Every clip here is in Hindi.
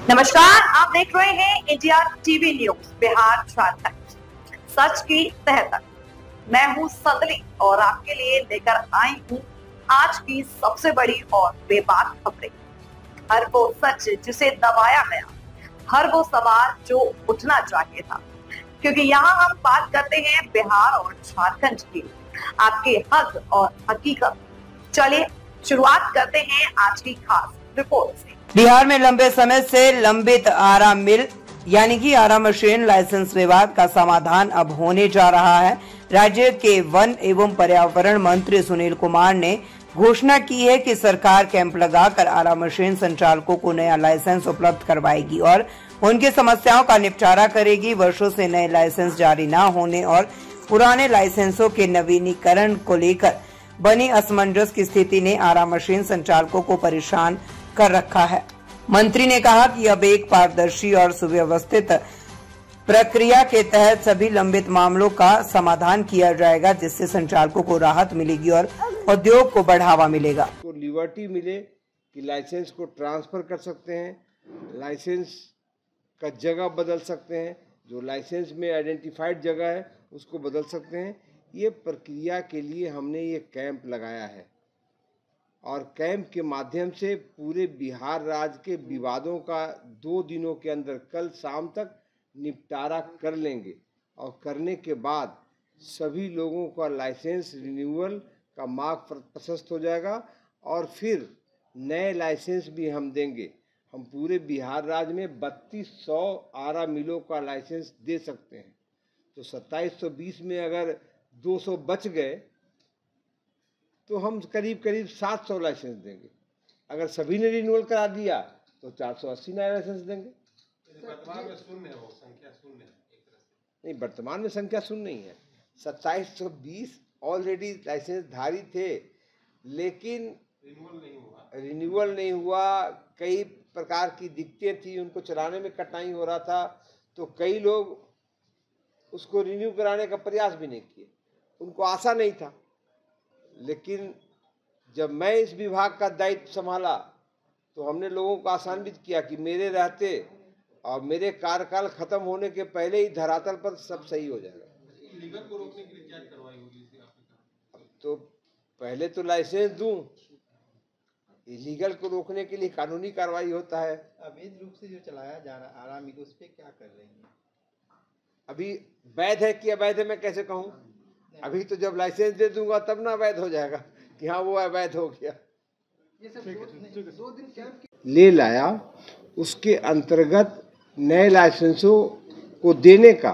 नमस्कार, आप देख रहे हैं India TV news Bihar Jharkhand, सच की तह तक। मैं हूं संदली और आपके लिए लेकर आई हूं आज की सबसे बड़ी और बेबाक खबरें। हर वो सच जिसे दबाया गया, हर वो सवाल जो उठना चाहिए था, क्योंकि यहाँ हम बात करते हैं बिहार और झारखंड की, आपके हक और हकीकत। चलिए शुरुआत करते हैं आज की खास रिपोर्ट से। बिहार में लंबे समय से लंबित आरा मिल यानी कि आरा मशीन लाइसेंस विवाद का समाधान अब होने जा रहा है। राज्य के वन एवं पर्यावरण मंत्री सुनील कुमार ने घोषणा की है कि सरकार कैंप लगाकर आरा मशीन संचालकों को नया लाइसेंस उपलब्ध करवाएगी और उनकी समस्याओं का निपटारा करेगी। वर्षों से नए लाइसेंस जारी न होने और पुराने लाइसेंसों के नवीनीकरण को लेकर बनी असमंजस की स्थिति ने आरा मशीन संचालकों को परेशान कर रखा है। मंत्री ने कहा कि अब एक पारदर्शी और सुव्यवस्थित प्रक्रिया के तहत सभी लंबित मामलों का समाधान किया जाएगा, जिससे संचालकों को राहत मिलेगी और उद्योग को बढ़ावा मिलेगा। को लिबर्टी मिले कि लाइसेंस को ट्रांसफर कर सकते हैं, लाइसेंस का जगह बदल सकते हैं, जो लाइसेंस में आइडेंटिफाइड जगह है उसको बदल सकते हैं। ये प्रक्रिया के लिए हमने ये कैंप लगाया है और कैंप के माध्यम से पूरे बिहार राज्य के विवादों का 2 दिनों के अंदर कल शाम तक निपटारा कर लेंगे और करने के बाद सभी लोगों का लाइसेंस रिन्यूअल का मार्ग प्रशस्त हो जाएगा और फिर नए लाइसेंस भी हम देंगे। हम पूरे बिहार राज्य में 3200 आरा मिलों का लाइसेंस दे सकते हैं, तो 2720 में अगर 200 बच गए तो हम करीब 700 लाइसेंस देंगे। अगर सभी ने रिन्यूअल करा दिया तो 480 नया लाइसेंस देंगे। वर्तमान में शून्य है, वो संख्या शून्य है एक तरह से। नहीं, वर्तमान में संख्या शून्य नहीं है। 2720 ऑलरेडी लाइसेंस धारी थे, लेकिन रिन्यूअल नहीं हुआ। कई प्रकार की दिक्कतें थी, उनको चलाने में कठिनाई हो रहा था, तो कई लोग उसको रिन्यू कराने का प्रयास भी नहीं किए, उनको आशा नहीं था। लेकिन जब मैं इस विभाग का दायित्व संभाला तो हमने लोगों को आसान्वित किया कि मेरे रहते और मेरे कार्यकाल खत्म होने के पहले ही धरातल पर सब सही हो जाएगा। लीगल को रोकने के लिए क्या कार्रवाई होगी इसे आपने कहा? तो पहले तो लाइसेंस दूं, इलीगल को रोकने के लिए कानूनी कार्रवाई होता है। अवैध रूप से जो चलाया जा रहा है आरा मिल, उस पे क्या कर रही है? अभी वैध है कि अवैध है मैं कैसे कहूँ? अभी तो जब लाइसेंस दे दूंगा तब ना अवैध हो जाएगा कि हाँ वो अवैध हो गया। ले लाया, उसके अंतर्गत नए लाइसेंसों को देने का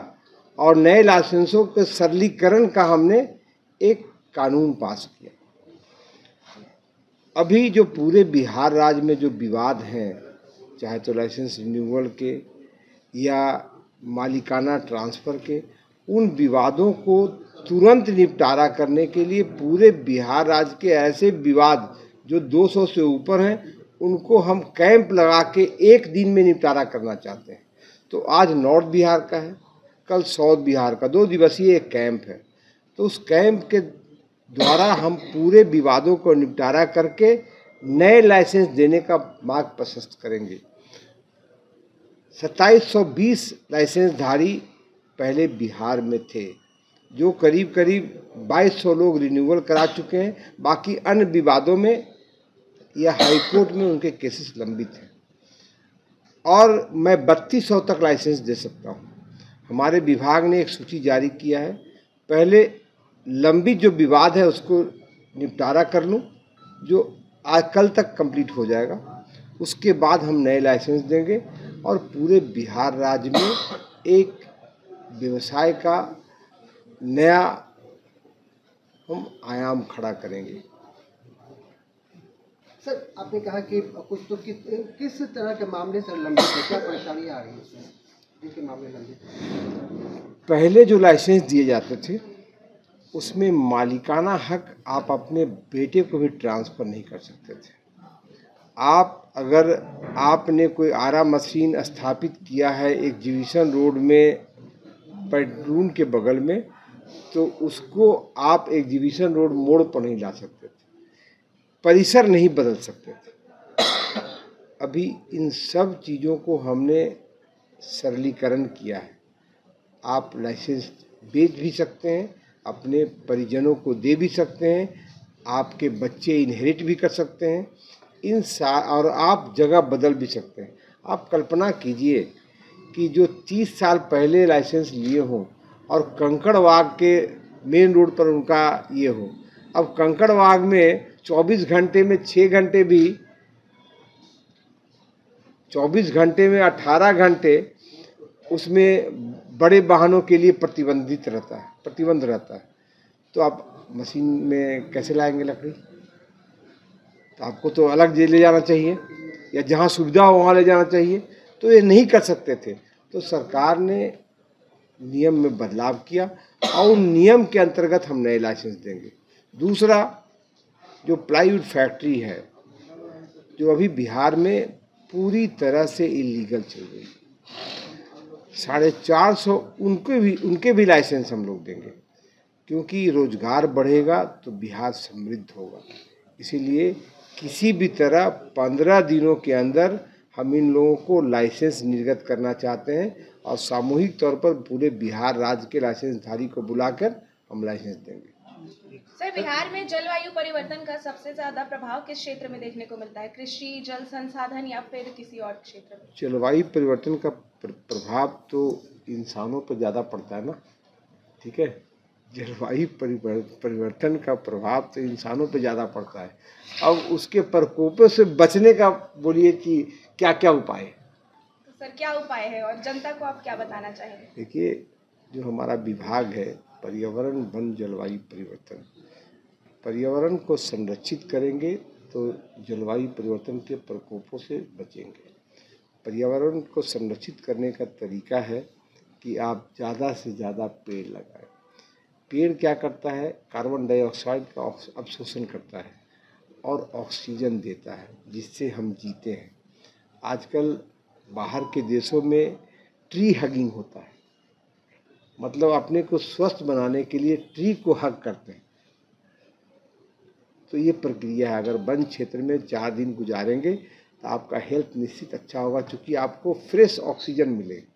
और नए लाइसेंसों के सरलीकरण का हमने एक कानून पास किया। अभी जो पूरे बिहार राज्य में जो विवाद हैं, चाहे तो लाइसेंस रिन्यूअल के या मालिकाना ट्रांसफ़र के, उन विवादों को तुरंत निपटारा करने के लिए पूरे बिहार राज्य के ऐसे विवाद जो 200 से ऊपर हैं उनको हम कैंप लगा के एक दिन में निपटारा करना चाहते हैं। तो आज नॉर्थ बिहार का है, कल साउथ बिहार का 2 दिवसीय एक कैंप है। तो उस कैंप के द्वारा हम पूरे विवादों को निपटारा करके नए लाइसेंस देने का मार्ग प्रशस्त करेंगे। 2720 लाइसेंसधारी पहले बिहार में थे, जो करीब 2200 लोग रिन्यूअल करा चुके हैं। बाकी अन्य विवादों में या हाईकोर्ट में उनके केसेस लंबित हैं और मैं 3200 तक लाइसेंस दे सकता हूं। हमारे विभाग ने एक सूची जारी किया है, पहले लंबित जो विवाद है उसको निपटारा कर लूं, जो आज कल तक कंप्लीट हो जाएगा। उसके बाद हम नए लाइसेंस देंगे और पूरे बिहार राज्य में एक व्यवसाय का नया हम आयाम खड़ा करेंगे। सर, आपने कहा कि कुछ तो किस तरह के मामले से लंबित है, क्या परेशानी आ रही है इसमें, जिनके मामले लंबित? पहले जो लाइसेंस दिए जाते थे उसमें मालिकाना हक आप अपने बेटे को भी ट्रांसफ़र नहीं कर सकते थे। आप अगर आपने कोई आरा मशीन स्थापित किया है एग्जीबिशन रोड में पेट्रोल के बगल में, तो उसको आप एग्जीबिशन रोड मोड़ पर नहीं ला सकते थे, परिसर नहीं बदल सकते थे। अभी इन सब चीज़ों को हमने सरलीकरण किया है। आप लाइसेंस बेच भी सकते हैं, अपने परिजनों को दे भी सकते हैं, आपके बच्चे इनहेरिट भी कर सकते हैं और आप जगह बदल भी सकते हैं। आप कल्पना कीजिए कि जो 30 साल पहले लाइसेंस लिए हों और कंकड़बाग के मेन रोड पर उनका ये हो, अब कंकड़बाग में 24 घंटे में 6 घंटे भी 24 घंटे में 18 घंटे उसमें बड़े वाहनों के लिए प्रतिबंध रहता है। तो आप मशीन में कैसे लाएंगे लकड़ी? तो आपको तो अलग ले जाना चाहिए या जहाँ सुविधा हो वहाँ ले जाना चाहिए। तो ये नहीं कर सकते थे, तो सरकार ने नियम में बदलाव किया और उन नियम के अंतर्गत हम नए लाइसेंस देंगे। दूसरा, जो प्लाईवुड फैक्ट्री है जो अभी बिहार में पूरी तरह से इलीगल चल रही है, 450 उनके भी लाइसेंस हम लोग देंगे, क्योंकि रोजगार बढ़ेगा तो बिहार समृद्ध होगा। इसीलिए किसी भी तरह 15 दिनों के अंदर हम इन लोगों को लाइसेंस निर्गत करना चाहते हैं और सामूहिक तौर पर पूरे बिहार राज्य के लाइसेंसधारी को बुलाकर हम लाइसेंस देंगे। सर, बिहार में जलवायु परिवर्तन का सबसे ज्यादा प्रभाव किस क्षेत्र में देखने को मिलता है? कृषि, जल संसाधन या फिर किसी और क्षेत्र में? जलवायु परिवर्तन का प्रभाव तो इंसानों पर ज़्यादा पड़ता है ना, ठीक है। जलवायु परिवर्तन का प्रभाव तो इंसानों पर ज़्यादा पड़ता है। अब उसके प्रकोपों से बचने का बोलिए कि क्या क्या उपाय है? तो सर, क्या उपाय है और जनता को आप क्या बताना चाहेंगे? देखिए, जो हमारा विभाग है पर्यावरण, वन, जलवायु परिवर्तन, पर्यावरण को संरक्षित करेंगे तो जलवायु परिवर्तन के प्रकोपों से बचेंगे। पर्यावरण को संरक्षित करने का तरीका है कि आप ज़्यादा से ज़्यादा पेड़ लगाएं। पेड़ क्या करता है? कार्बन डाइऑक्साइड का अवशोषण करता है और ऑक्सीजन देता है, जिससे हम जीते हैं। आजकल बाहर के देशों में ट्री हगिंग होता है, मतलब अपने को स्वस्थ बनाने के लिए ट्री को हग करते हैं। तो ये प्रक्रिया है। अगर वन क्षेत्र में 4 दिन गुजारेंगे तो आपका हेल्थ निश्चित अच्छा होगा, क्योंकि आपको फ्रेश ऑक्सीजन मिलेगा।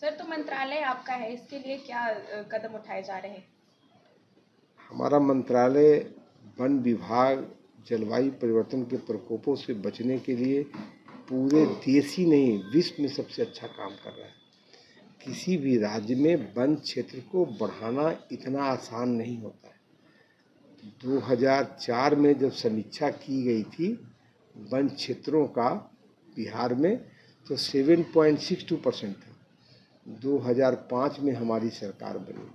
सर, तो मंत्रालय आपका है, इसके लिए क्या कदम उठाए जा रहे हैं? हमारा मंत्रालय वन विभाग जलवायु परिवर्तन के प्रकोपों से बचने के लिए पूरे देश ही नहीं विश्व में सबसे अच्छा काम कर रहा है। किसी भी राज्य में वन क्षेत्र को बढ़ाना इतना आसान नहीं होता है। 2004 में जब समीक्षा की गई थी वन क्षेत्रों का बिहार में, तो 7.62% था। 2005 में हमारी सरकार बनी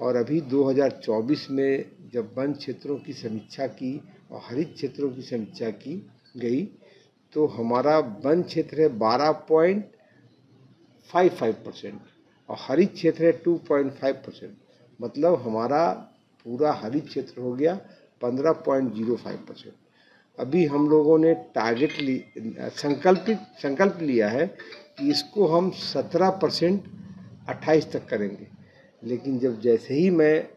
और अभी 2024 में जब वन क्षेत्रों की समीक्षा की और हरित क्षेत्रों की समीक्षा की गई, तो हमारा वन क्षेत्र है 12.55% और हरित क्षेत्र है 2.5%। मतलब हमारा पूरा हरित क्षेत्र हो गया 15.05%। अभी हम लोगों ने संकल्प लिया है कि इसको हम 17% 28 तक करेंगे। लेकिन जब जैसे ही मैं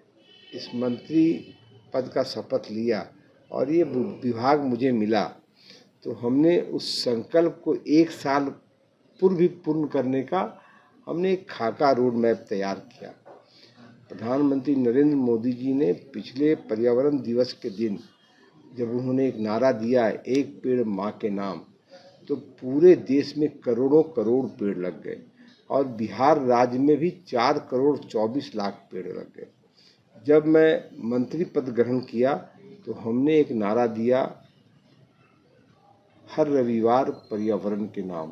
इस मंत्री पद का शपथ लिया और ये विभाग मुझे मिला, तो हमने उस संकल्प को 1 साल पूर्व भी पूर्ण करने का हमने एक खाका रोड मैप तैयार किया। प्रधानमंत्री नरेंद्र मोदी जी ने पिछले पर्यावरण दिवस के दिन जब उन्होंने एक नारा दिया, एक पेड़ माँ के नाम, तो पूरे देश में करोड़ों करोड़ पेड़ लग गए और बिहार राज्य में भी 4 करोड़ 24 लाख पेड़ लग गए। जब मैं मंत्री पद ग्रहण किया तो हमने एक नारा दिया, हर रविवार पर्यावरण के नाम,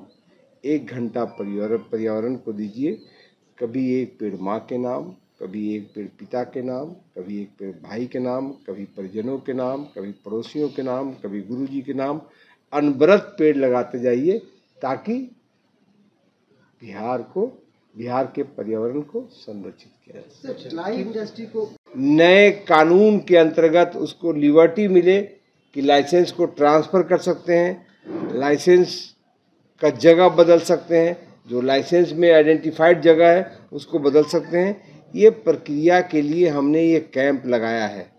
1 घंटा पर्यावरण को दीजिए। कभी एक पेड़ माँ के नाम, कभी एक पेड़ पिता के नाम, कभी एक पेड़ भाई के नाम, कभी परिजनों के नाम, कभी पड़ोसियों के नाम, कभी गुरुजी के नाम, अनवरत पेड़ लगाते जाइए ताकि बिहार के पर्यावरण को संरक्षित किया जाए। प्लाई इंडस्ट्री को नए कानून के अंतर्गत उसको लिबर्टी मिले कि लाइसेंस को ट्रांसफ़र कर सकते हैं, लाइसेंस का जगह बदल सकते हैं, जो लाइसेंस में आइडेंटिफाइड जगह है उसको बदल सकते हैं। ये प्रक्रिया के लिए हमने ये कैंप लगाया है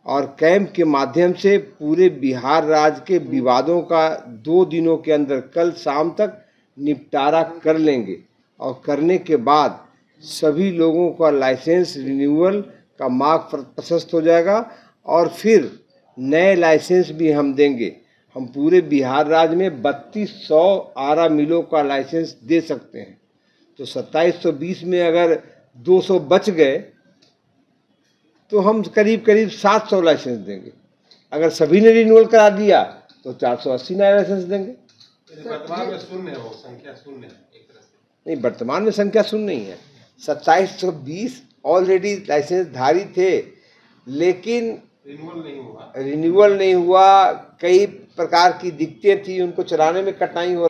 और कैंप के माध्यम से पूरे बिहार राज्य के विवादों का 2 दिनों के अंदर कल शाम तक निपटारा कर लेंगे और करने के बाद सभी लोगों का लाइसेंस रिन्यूअल का मार्ग प्रशस्त हो जाएगा और फिर नए लाइसेंस भी हम देंगे। हम पूरे बिहार राज्य में 3200 आरा मिलों का लाइसेंस दे सकते हैं। तो 2720 में अगर 200 बच गए तो हम करीब करीब 700 लाइसेंस देंगे। अगर सभी ने रिन्यूअल करा दिया तो 480 नए लाइसेंस देंगे। वर्तमान में शून्य है, वो संख्या शून्य है एक तरह से। नहीं, वर्तमान में संख्या शून्य नहीं है। 2720 ऑलरेडी लाइसेंस धारी थे, लेकिन रिन्यूअल नहीं हुआ। कई प्रकार की दिक्कतें थी, उनको चलाने में कठिनाई हो